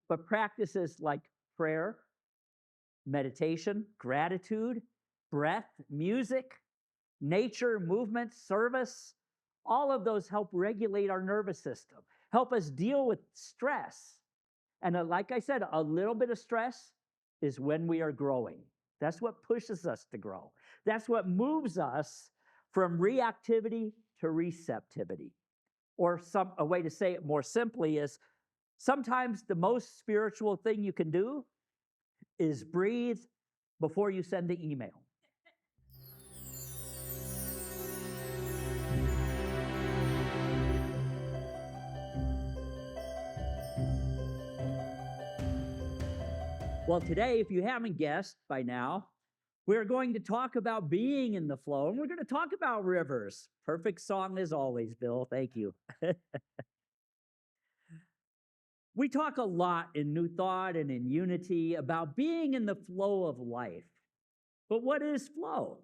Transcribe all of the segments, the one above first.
But practices like prayer, meditation, gratitude, breath, music, nature, movement, service, all of those help regulate our nervous system, help us deal with stress. And like I said, a little bit of stress is when we are growing. That's what pushes us to grow. That's what moves us from reactivity to receptivity. Or a way to say it more simply is sometimes the most spiritual thing you can do is breathe before you send the email. Well, today, if you haven't guessed by now, we're going to talk about being in the flow, and we're going to talk about rivers. Perfect song as always, Bill. Thank you. We talk a lot in New Thought and in Unity about being in the flow of life. But what is flow?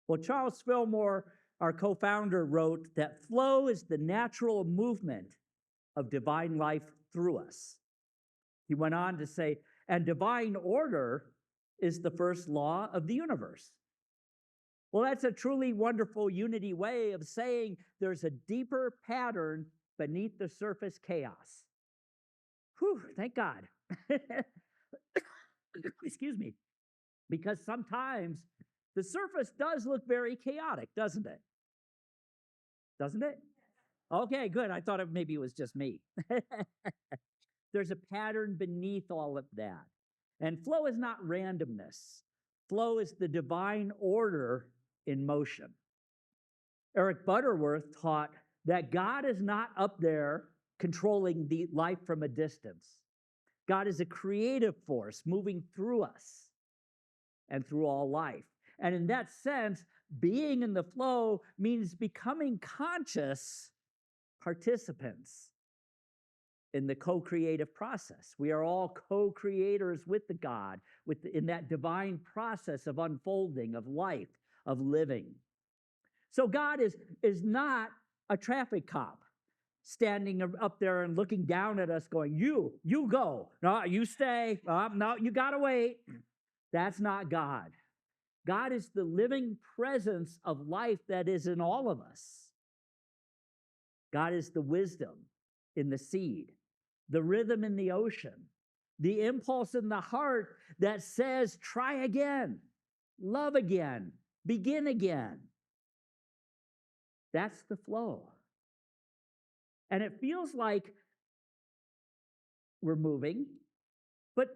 Well, Charles Fillmore, our co-founder, wrote that flow is the natural movement of divine life through us. He went on to say, and divine order is the first law of the universe. Well, that's a truly wonderful Unity way of saying there's a deeper pattern beneath the surface chaos. Whew, thank God. Excuse me. Because sometimes the surface does look very chaotic, doesn't it? Doesn't it? Okay, good. I thought maybe it was just me. There's a pattern beneath all of that. And flow is not randomness. Flow is the divine order in motion. Eric Butterworth taught that God is not up there controlling the life from a distance. God is a creative force moving through us and through all life. And in that sense, being in the flow means becoming conscious participants in the co-creative process. We are all co-creators with the God, in that divine process of unfolding, of life, of living. So God is not a traffic cop standing up there and looking down at us going, you go. No, you stay. No, you got to wait. That's not God. God is the living presence of life that is in all of us. God is the wisdom in the seed, the rhythm in the ocean, the impulse in the heart that says, try again, love again, begin again. That's the flow. And it feels like we're moving, but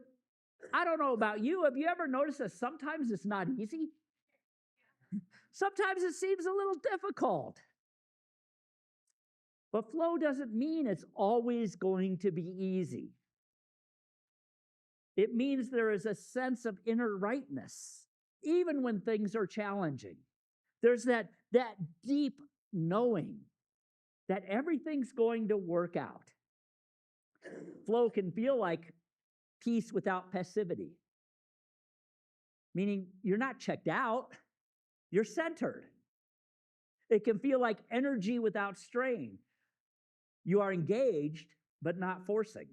I don't know about you. Have you ever noticed that sometimes it's not easy? Sometimes it seems a little difficult. But flow doesn't mean it's always going to be easy. It means there is a sense of inner rightness, even when things are challenging. There's that deep knowing that everything's going to work out. Flow can feel like peace without passivity, meaning you're not checked out, you're centered. It can feel like energy without strain. You are engaged, but not forcing.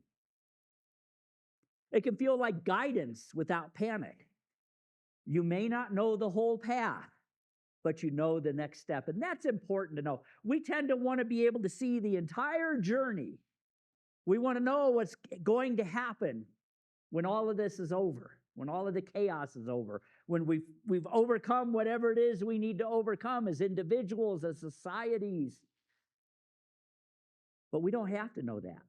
It can feel like guidance without panic. You may not know the whole path, but you know the next step. And that's important to know. We tend to want to be able to see the entire journey. We want to know what's going to happen when all of this is over, when all of the chaos is over, when we've overcome whatever it is we need to overcome as individuals, as societies. But we don't have to know that.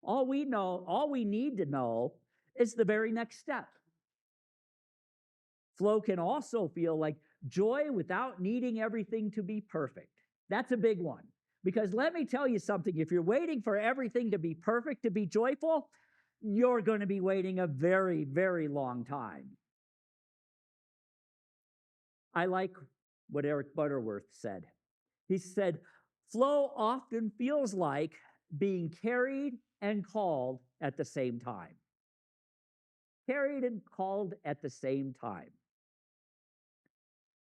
All we need to know is the very next step. Flow can also feel like joy without needing everything to be perfect. That's a big one. Because let me tell you something, if you're waiting for everything to be perfect to be joyful, you're going to be waiting a very, very long time. I like what Eric Butterworth said. He said, flow often feels like being carried and called at the same time. Carried and called at the same time.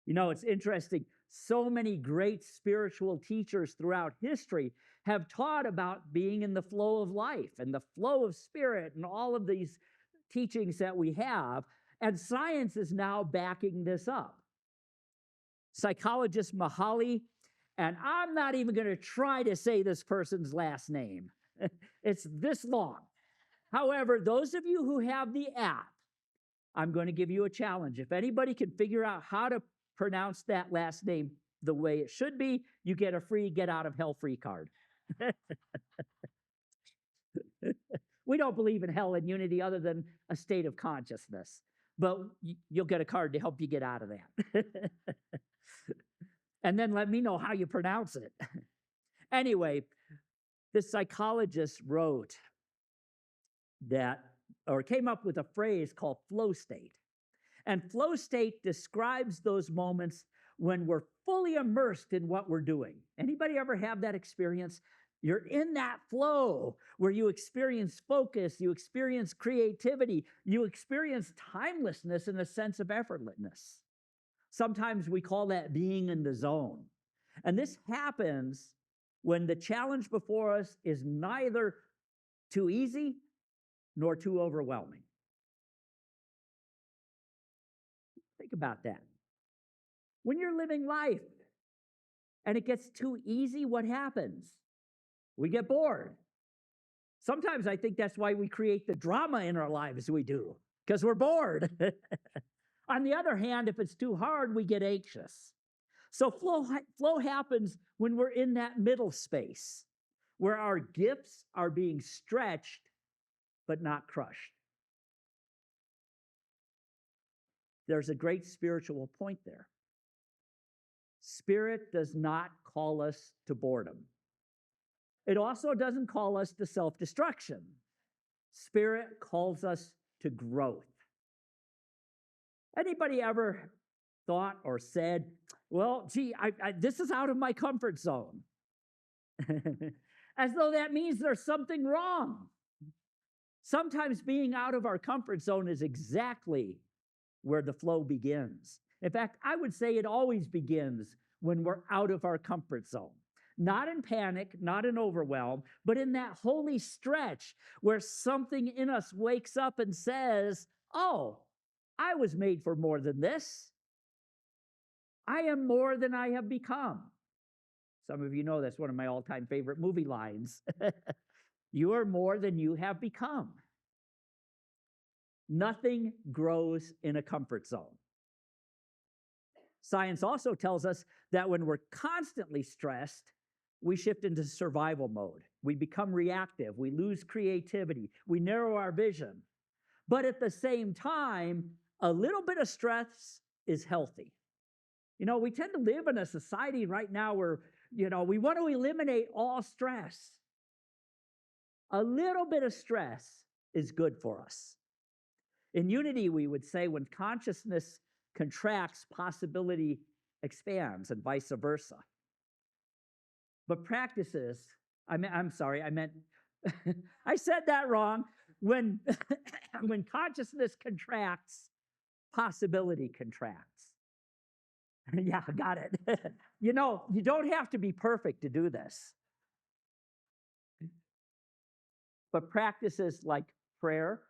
You know, it's interesting. So many great spiritual teachers throughout history have taught about being in the flow of life and the flow of spirit and all of these teachings that we have. And science is now backing this up. Psychologist Mahali, and I'm not even going to try to say this person's last name. It's this long. However, those of you who have the app, I'm going to give you a challenge. If anybody can figure out how to pronounce that last name the way it should be, you get a free get out of hell free card. We don't believe in hell and unity other than a state of consciousness, but you'll get a card to help you get out of that. And then let me know how you pronounce it. Anyway, the psychologist wrote that, or came up with a phrase called flow state. And flow state describes those moments when we're fully immersed in what we're doing. Anybody ever have that experience? You're in that flow where you experience focus, you experience creativity, you experience timelessness and a sense of effortlessness. Sometimes we call that being in the zone. And this happens when the challenge before us is neither too easy nor too overwhelming. Think about that. When you're living life and it gets too easy, what happens? We get bored. Sometimes I think that's why we create the drama in our lives we do, because we're bored. On the other hand, if it's too hard, we get anxious. So flow happens when we're in that middle space, where our gifts are being stretched but not crushed. There's a great spiritual point there. Spirit does not call us to boredom. It also doesn't call us to self-destruction. Spirit calls us to growth. Anybody ever thought or said, well, gee, this is out of my comfort zone? As though that means there's something wrong. Sometimes being out of our comfort zone is exactly where the flow begins. In fact, I would say it always begins when we're out of our comfort zone. Not in panic, not in overwhelm, but in that holy stretch where something in us wakes up and says, oh, I was made for more than this. I am more than I have become. Some of you know that's one of my all-time favorite movie lines. You are more than you have become. Nothing grows in a comfort zone. Science also tells us that when we're constantly stressed, we shift into survival mode. We become reactive. We lose creativity. We narrow our vision. But at the same time, a little bit of stress is healthy. You know, we tend to live in a society right now where, we want to eliminate all stress. A little bit of stress is good for us. In unity, we would say when consciousness contracts, possibility expands, and vice versa. But practices, I said that wrong. When consciousness contracts, possibility contracts. Yeah, got it. You don't have to be perfect to do this. But practices like prayer,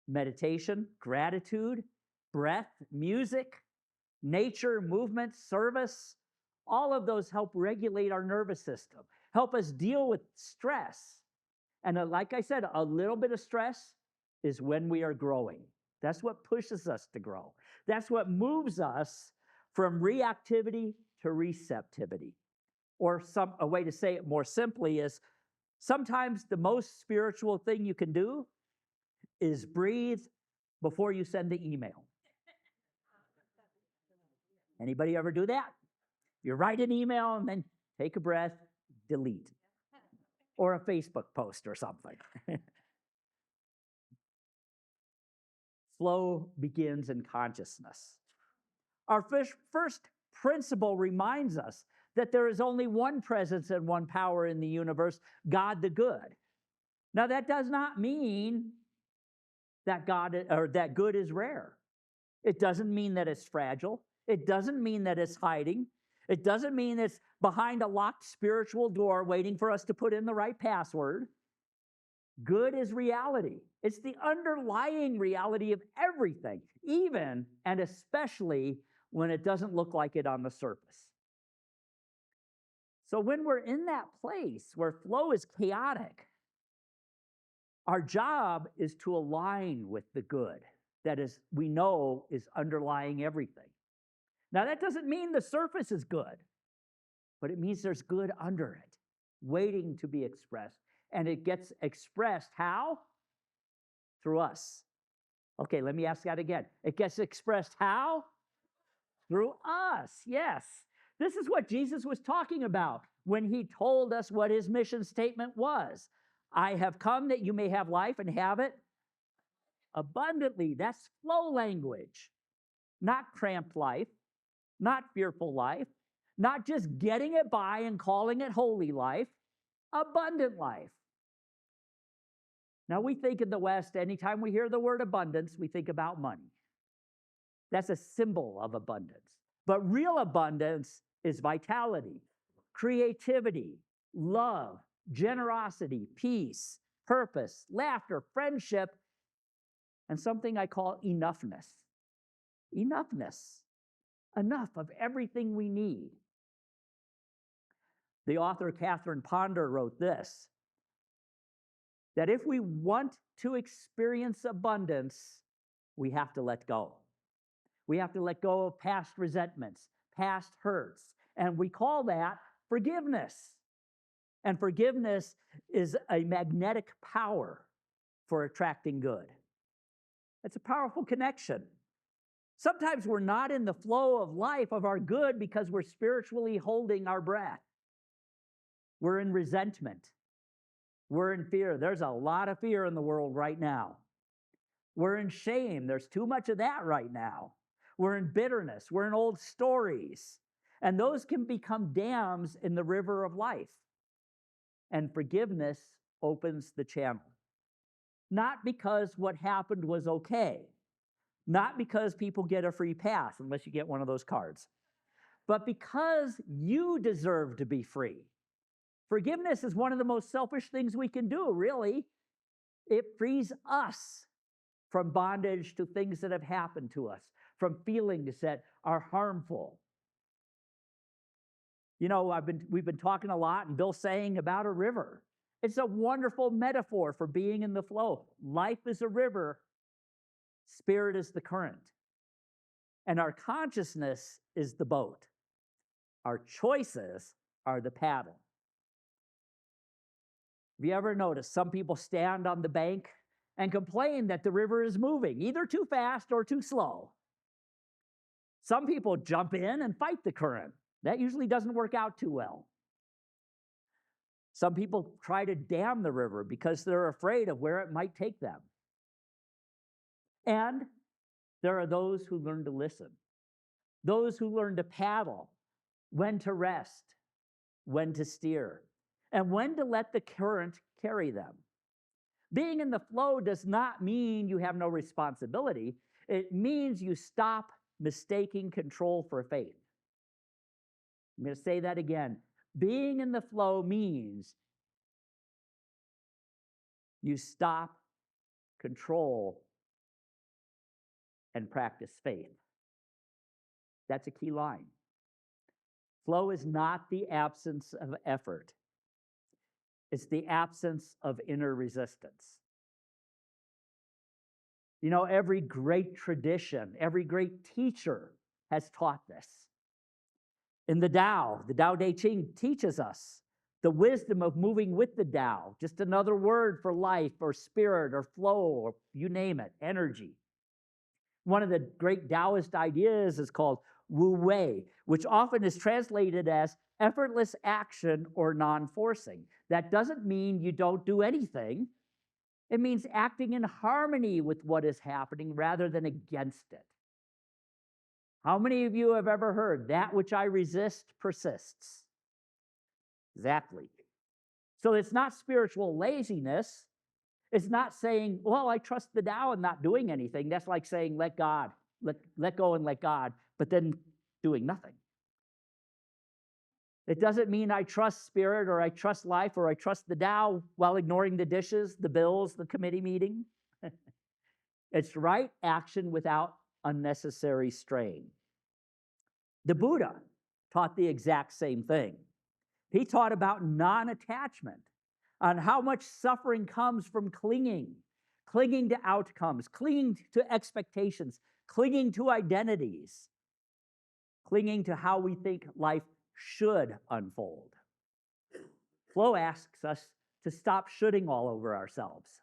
meditation, gratitude, breath, music, nature, movement, service, all of those help regulate our nervous system, help us deal with stress. And like I said, a little bit of stress is when we are growing. That's what pushes us to grow. That's what moves us from reactivity to receptivity. Or a way to say it more simply is, sometimes the most spiritual thing you can do is breathe before you send the email. Anybody ever do that? You write an email and then take a breath, delete. Or a Facebook post or something. Flow begins in consciousness. Our first principle reminds us that there is only one presence and one power in the universe, God the good. Now that does not mean that that good is rare. It doesn't mean that it's fragile. It doesn't mean that it's hiding. It doesn't mean it's behind a locked spiritual door waiting for us to put in the right password. Good is reality. It's the underlying reality of everything, even and especially when it doesn't look like it on the surface. So when we're in that place where flow is chaotic, our job is to align with the good that is, we know, is underlying everything. Now, that doesn't mean the surface is good, but it means there's good under it, waiting to be expressed. And it gets expressed how? Through us. Okay, let me ask that again. It gets expressed how? Through us, yes. This is what Jesus was talking about when he told us what his mission statement was. I have come that you may have life and have it abundantly. That's flow language, not cramped life, not fearful life, not just getting it by and calling it holy life, abundant life. Now, we think in the West, anytime we hear the word abundance, we think about money. That's a symbol of abundance. But real abundance is vitality, creativity, love, generosity, peace, purpose, laughter, friendship, and something I call enoughness. Enoughness. Enough of everything we need. The author Catherine Ponder wrote this, that if we want to experience abundance, we have to let go. We have to let go of past resentments, past hurts, and we call that forgiveness. And forgiveness is a magnetic power for attracting good. It's a powerful connection. Sometimes we're not in the flow of life of our good because we're spiritually holding our breath. We're in resentment. We're in fear. There's a lot of fear in the world right now. We're in shame. There's too much of that right now. We're in bitterness. We're in old stories. And those can become dams in the river of life. And forgiveness opens the channel. Not because what happened was okay. Not because people get a free pass, unless you get one of those cards. But because you deserve to be free. Forgiveness is one of the most selfish things we can do, really. It frees us from bondage to things that have happened to us, from feelings that are harmful. You know, we've been talking a lot, and Bill's saying about a river. It's a wonderful metaphor for being in the flow. Life is a river. Spirit is the current. And our consciousness is the boat. Our choices are the paddle. Have you ever noticed some people stand on the bank and complain that the river is moving, either too fast or too slow? Some people jump in and fight the current. That usually doesn't work out too well. Some people try to dam the river because they're afraid of where it might take them. And there are those who learn to listen, those who learn to paddle, when to rest, when to steer, and when to let the current carry them. Being in the flow does not mean you have no responsibility. It means you stop mistaking control for faith. I'm going to say that again. Being in the flow means you stop control and practice faith. That's a key line. Flow is not the absence of effort. It's the absence of inner resistance. You know, every great tradition, every great teacher has taught this. In the Tao Te Ching teaches us the wisdom of moving with the Tao, just another word for life or spirit or flow or you name it, energy. One of the great Taoist ideas is called Wu Wei, which often is translated as effortless action or non-forcing. That doesn't mean you don't do anything. It means acting in harmony with what is happening rather than against it. How many of you have ever heard, that which I resist persists? Exactly. So it's not spiritual laziness. It's not saying, well, I trust the Tao and not doing anything. That's like saying, let God, let go and let God, but then doing nothing. It doesn't mean I trust spirit or I trust life or I trust the Tao while ignoring the dishes, the bills, the committee meeting. It's right action without unnecessary strain. The Buddha taught the exact same thing. He taught about non-attachment, on how much suffering comes from clinging to outcomes, clinging to expectations, clinging to identities, clinging to how we think life should unfold. Flow asks us to stop shoulding all over ourselves.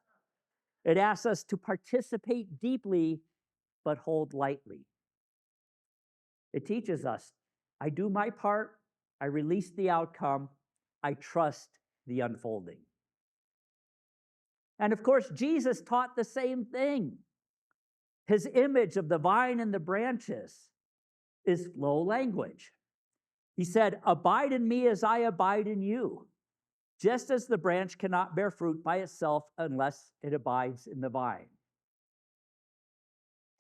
It asks us to participate deeply, but hold lightly. It teaches us, I do my part, I release the outcome, I trust the unfolding. And of course, Jesus taught the same thing. His image of the vine and the branches is flow language. He said, abide in me as I abide in you, just as the branch cannot bear fruit by itself unless it abides in the vine.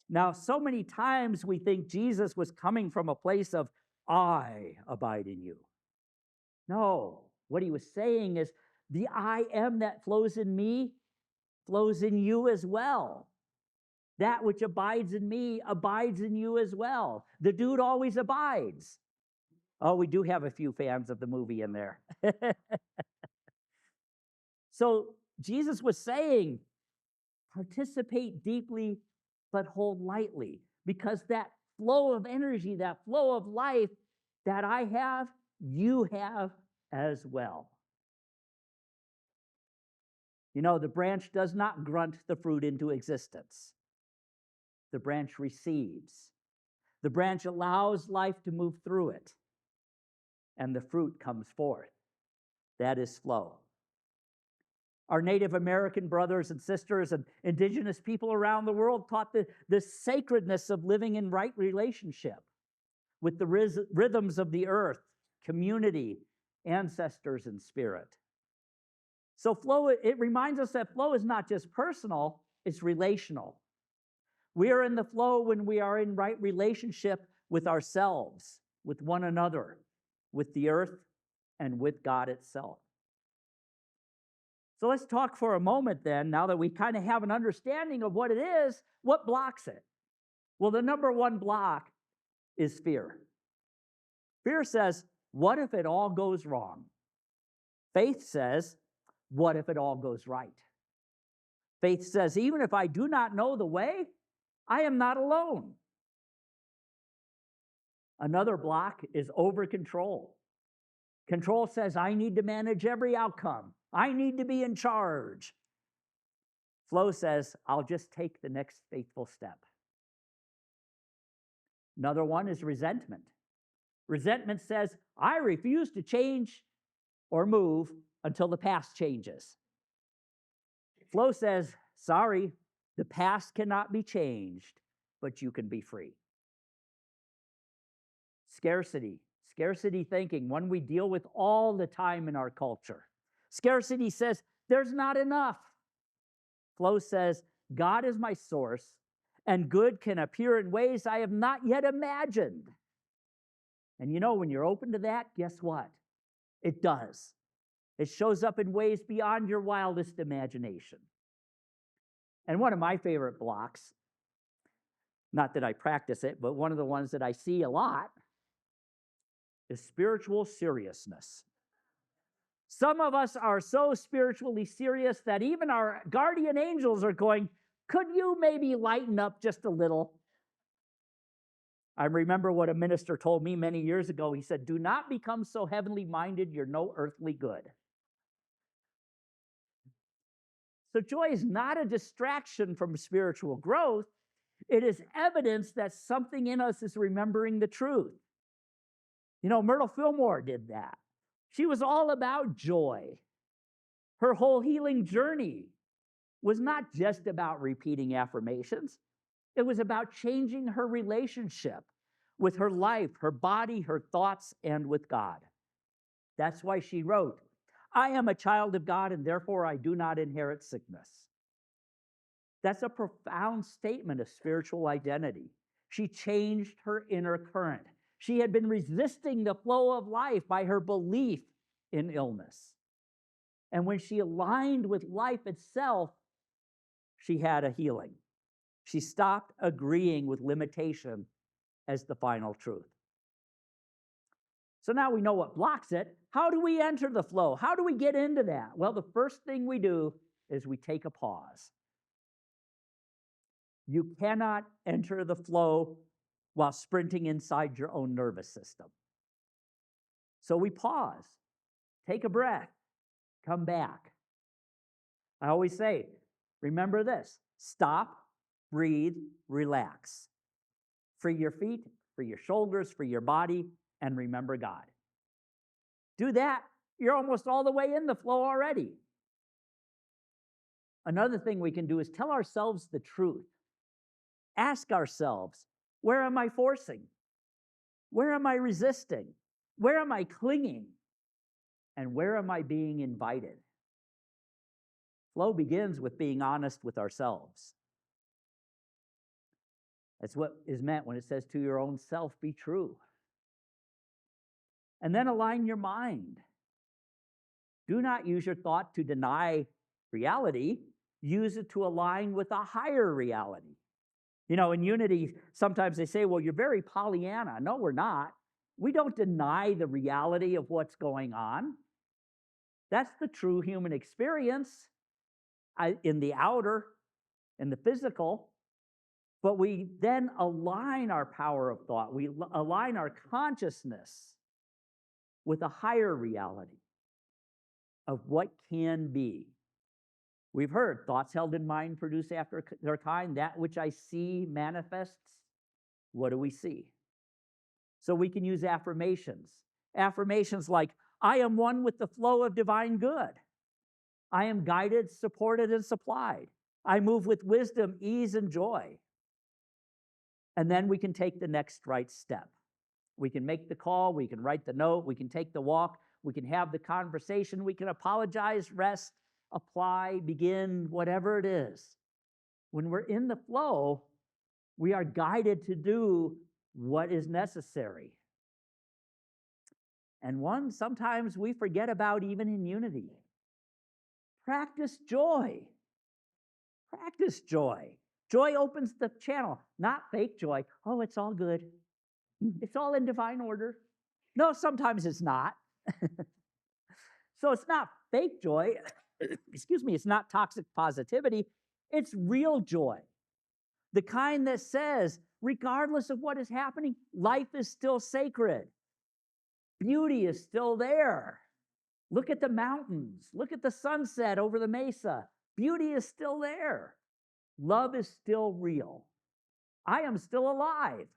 Now, so many times we think Jesus was coming from a place of, I abide in you. No, what he was saying is, the I am that flows in me flows in you as well. That which abides in me abides in you as well. The dude always abides. Oh, we do have a few fans of the movie in there. So Jesus was saying, participate deeply, but hold lightly, because that flow of energy, that flow of life that I have, you have as well. You know, the branch does not grunt the fruit into existence. The branch receives. The branch allows life to move through it, and the fruit comes forth. That is flow. Our Native American brothers and sisters and indigenous people around the world taught the sacredness of living in right relationship with the rhythms of the earth, community, ancestors, and spirit. So flow, it reminds us that flow is not just personal, it's relational. We are in the flow when we are in right relationship with ourselves, with one another, with the earth, and with God itself. So let's talk for a moment then, now that we kind of have an understanding of what it is, what blocks it? Well, the number one block is fear. Fear says, what if it all goes wrong? Faith says, what if it all goes right? Faith says, even if I do not know the way, I am not alone. Another block is over control. Control says, I need to manage every outcome. I need to be in charge. Flow says, I'll just take the next faithful step. Another one is resentment. Resentment says, I refuse to change or move until the past changes. Flow says, sorry, the past cannot be changed, but you can be free. Scarcity thinking, one we deal with all the time in our culture. Scarcity says, there's not enough. Flow says, God is my source, and good can appear in ways I have not yet imagined. And you know, when you're open to that, guess what? It does. It shows up in ways beyond your wildest imagination. And one of my favorite blocks, not that I practice it, but one of the ones that I see a lot, is spiritual seriousness. Some of us are so spiritually serious that even our guardian angels are going, could you maybe lighten up just a little? I remember what a minister told me many years ago. He said, do not become so heavenly minded, you're no earthly good. So joy is not a distraction from spiritual growth. It is evidence that something in us is remembering the truth. You know, Myrtle Fillmore did that. She was all about joy. Her whole healing journey was not just about repeating affirmations. It was about changing her relationship with her life, her body, her thoughts, and with God. That's why she wrote, I am a child of God, and therefore I do not inherit sickness. That's a profound statement of spiritual identity. She changed her inner current. She had been resisting the flow of life by her belief in illness. And when she aligned with life itself, she had a healing. She stopped agreeing with limitation as the final truth. So now we know what blocks it. How do we enter the flow? How do we get into that? Well, the first thing we do is we take a pause. You cannot enter the flow while sprinting inside your own nervous system. So we pause, take a breath, come back. I always say, remember this: stop, breathe, relax. Free your feet, free your shoulders, free your body, and remember God. Do that, you're almost all the way in the flow already. Another thing we can do is tell ourselves the truth. Ask ourselves, where am I forcing? Where am I resisting? Where am I clinging? And where am I being invited? Flow begins with being honest with ourselves. That's what is meant when it says, to your own self be true. And then align your mind. Do not use your thought to deny reality. Use it to align with a higher reality. You know, in Unity, sometimes they say, well, you're very Pollyanna. No, we're not. We don't deny the reality of what's going on. That's the true human experience in the outer, in the physical. But we then align our power of thought. We align our consciousness with a higher reality of what can be. We've heard thoughts held in mind produce after their kind. That which I see manifests. What do we see? So we can use affirmations. Affirmations like, I am one with the flow of divine good. I am guided, supported, and supplied. I move with wisdom, ease, and joy. And then we can take the next right step. We can make the call, we can write the note, we can take the walk, we can have the conversation, we can apologize, rest, apply, begin, whatever it is. When we're in the flow, we are guided to do what is necessary. And one sometimes we forget about even in Unity. Practice joy. Practice joy. Joy opens the channel, not fake joy. Oh, it's all good. It's all in divine order. No, sometimes it's not. So it's not fake joy. Excuse me, it's not toxic positivity. It's real joy. The kind that says, regardless of what is happening, life is still sacred. Beauty is still there. Look at the mountains. Look at the sunset over the mesa. Beauty is still there. Love is still real. I am still alive.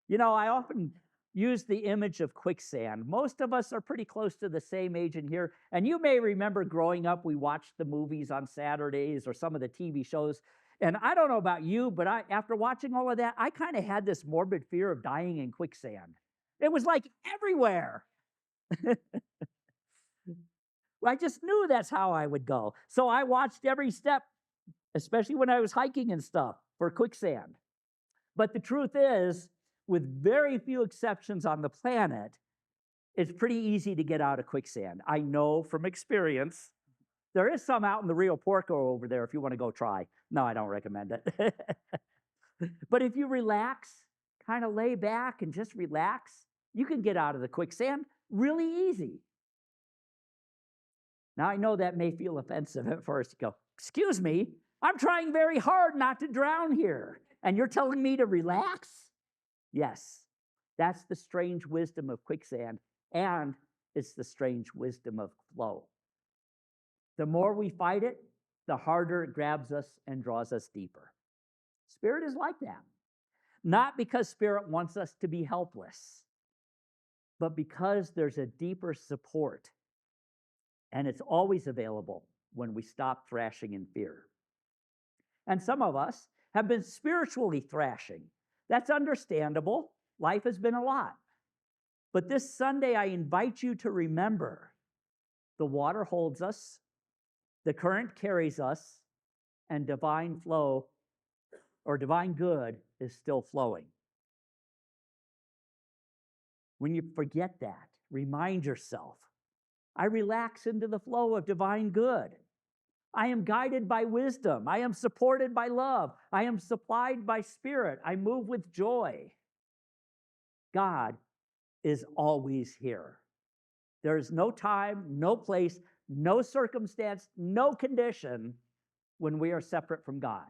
You know, I often use the image of quicksand. Most of us are pretty close to the same age in here. And you may remember growing up, we watched the movies on Saturdays or some of the TV shows. And I don't know about you, but after watching all of that, I kind of had this morbid fear of dying in quicksand. It was like everywhere. I just knew that's how I would go. So I watched every step, especially when I was hiking and stuff, for quicksand. But the truth is, with very few exceptions on the planet, it's pretty easy to get out of quicksand. I know from experience. There is some out in the Rio Porco over there if you want to go try. No, I don't recommend it. But if you relax, kind of lay back and just relax, you can get out of the quicksand really easy. Now, I know that may feel offensive at first. You go, excuse me, I'm trying very hard not to drown here, and you're telling me to relax? Yes, that's the strange wisdom of quicksand, and it's the strange wisdom of flow. The more we fight it, the harder it grabs us and draws us deeper. Spirit is like that. Not because Spirit wants us to be helpless, but because there's a deeper support, and it's always available when we stop thrashing in fear. And some of us have been spiritually thrashing. That's understandable. Life has been a lot. But this Sunday, I invite you to remember the water holds us, the current carries us, and divine flow or divine good is still flowing. When you forget that, remind yourself, I relax into the flow of divine good. I am guided by wisdom. I am supported by love. I am supplied by spirit. I move with joy. God is always here. There is no time, no place, no circumstance, no condition when we are separate from God,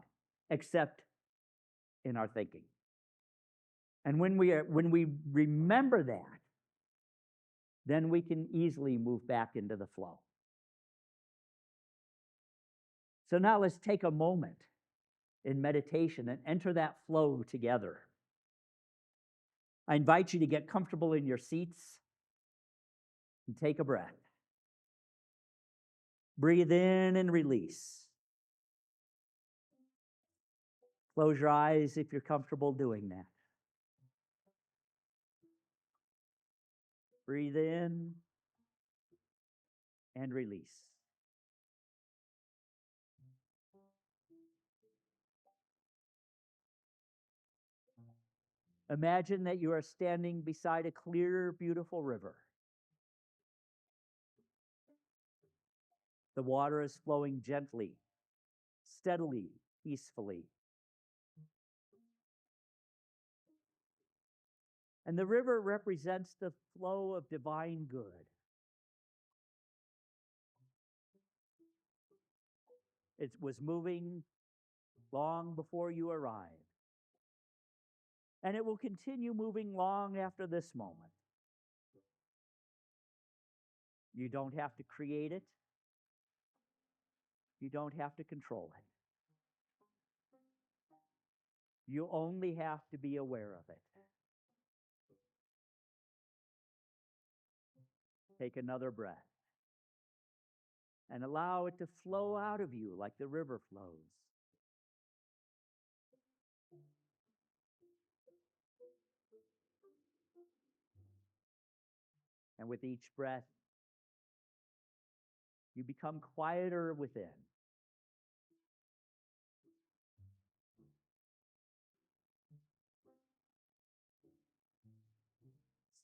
except in our thinking. And when we remember that, then we can easily move back into the flow. So now let's take a moment in meditation and enter that flow together. I invite you to get comfortable in your seats and take a breath. Breathe in and release. Close your eyes if you're comfortable doing that. Breathe in and release. Imagine that you are standing beside a clear, beautiful river. The water is flowing gently, steadily, peacefully. And the river represents the flow of divine good. It was moving long before you arrived. And it will continue moving long after this moment. You don't have to create it. You don't have to control it. You only have to be aware of it. Take another breath and allow it to flow out of you like the river flows. And with each breath, you become quieter within.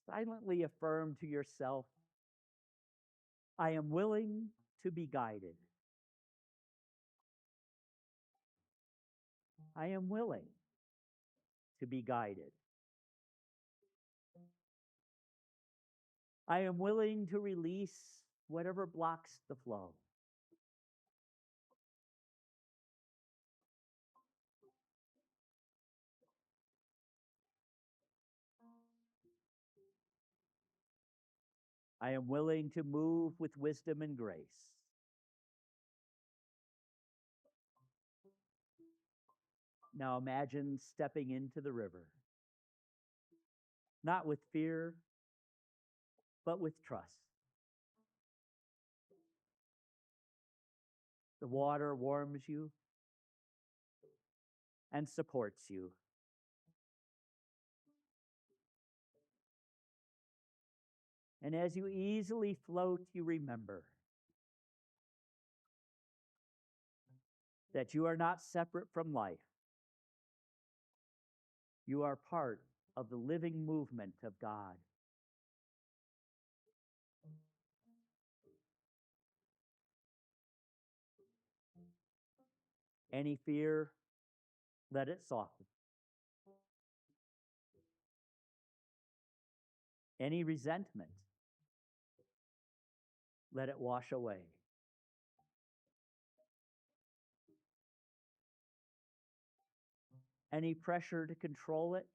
Silently affirm to yourself, I am willing to be guided. I am willing to be guided. I am willing to release whatever blocks the flow. I am willing to move with wisdom and grace. Now imagine stepping into the river, not with fear, but with trust. The water warms you and supports you. And as you easily float, you remember that you are not separate from life. You are part of the living movement of God. Any fear, let it soften. Any resentment, let it wash away. Any pressure to control it,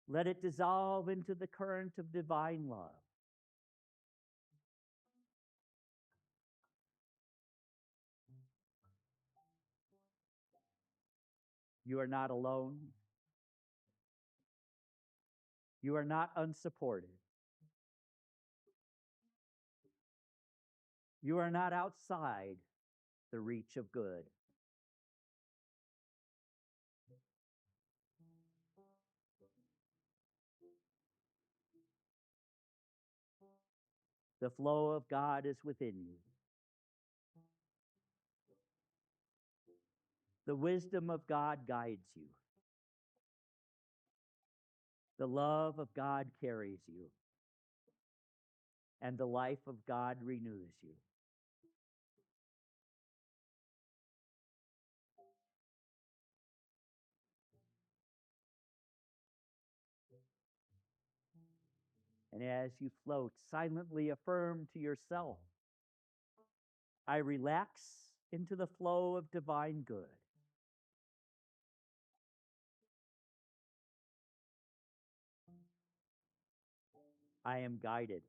let it dissolve into the current of divine love. You are not alone. You are not unsupported. You are not outside the reach of good. The flow of God is within you. The wisdom of God guides you. The love of God carries you, and the life of God renews you. And as you float, silently affirm to yourself, I relax into the flow of divine good. I am guided.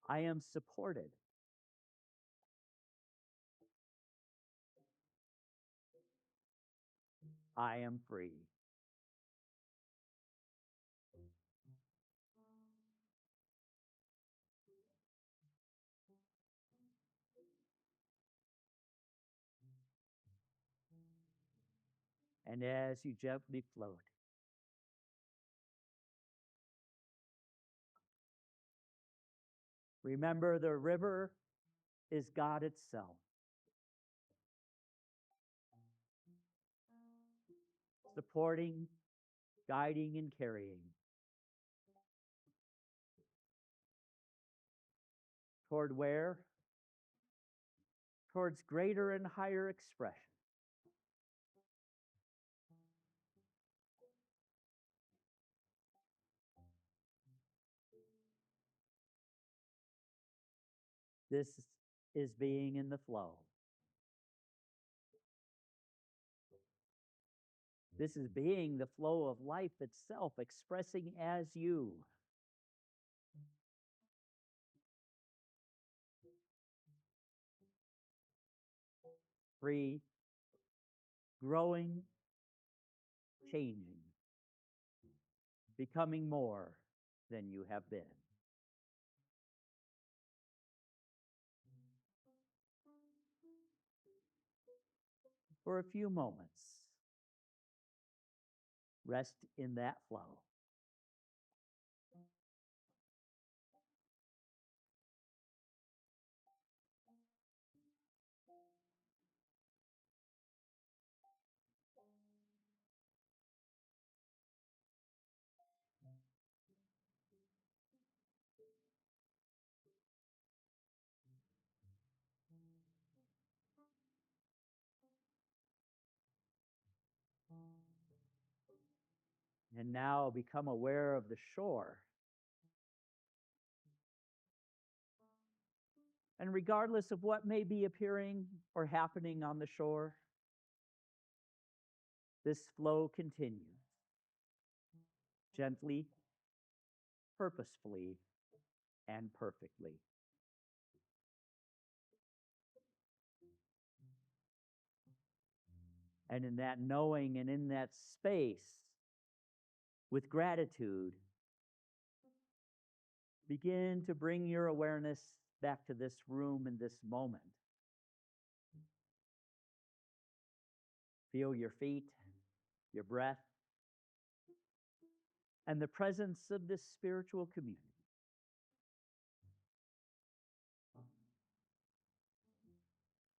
I am supported. I am free. And as you gently float, remember the river is God itself, supporting, guiding, and carrying toward where? Towards greater and higher expression. This is being in the flow. This is being the flow of life itself, expressing as you. Free, growing, changing, becoming more than you have been. For a few moments, rest in that flow. And now become aware of the shore. And regardless of what may be appearing or happening on the shore, this flow continues gently, purposefully, and perfectly. And in that knowing and in that space, with gratitude, begin to bring your awareness back to this room and this moment. Feel your feet, your breath, and the presence of this spiritual community.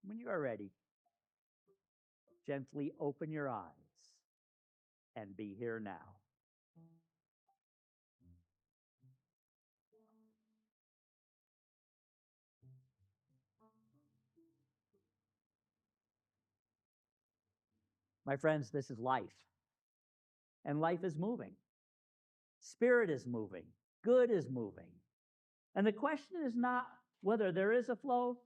When you are ready, gently open your eyes and be here now. My friends, this is life. And life is moving. Spirit is moving. Good is moving. And the question is not whether there is a flow.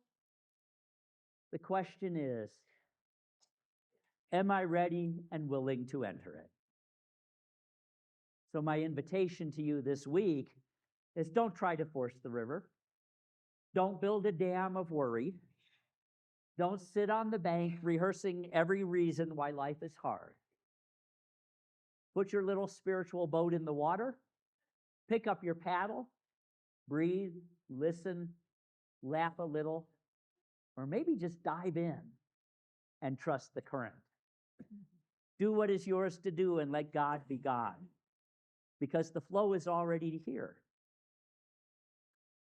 The question is, am I ready and willing to enter it? So my invitation to you this week is don't try to force the river. Don't build a dam of worry. Don't sit on the bank rehearsing every reason why life is hard. Put your little spiritual boat in the water, pick up your paddle, breathe, listen, laugh a little, or maybe just dive in and trust the current. Do what is yours to do and let God be God, because the flow is already here.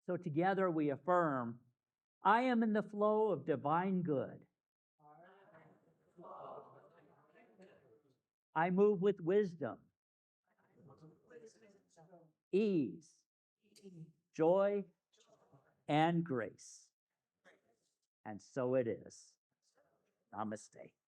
So together we affirm, I am in the flow of divine good. I move with wisdom, ease, joy, and grace. And so it is. Namaste.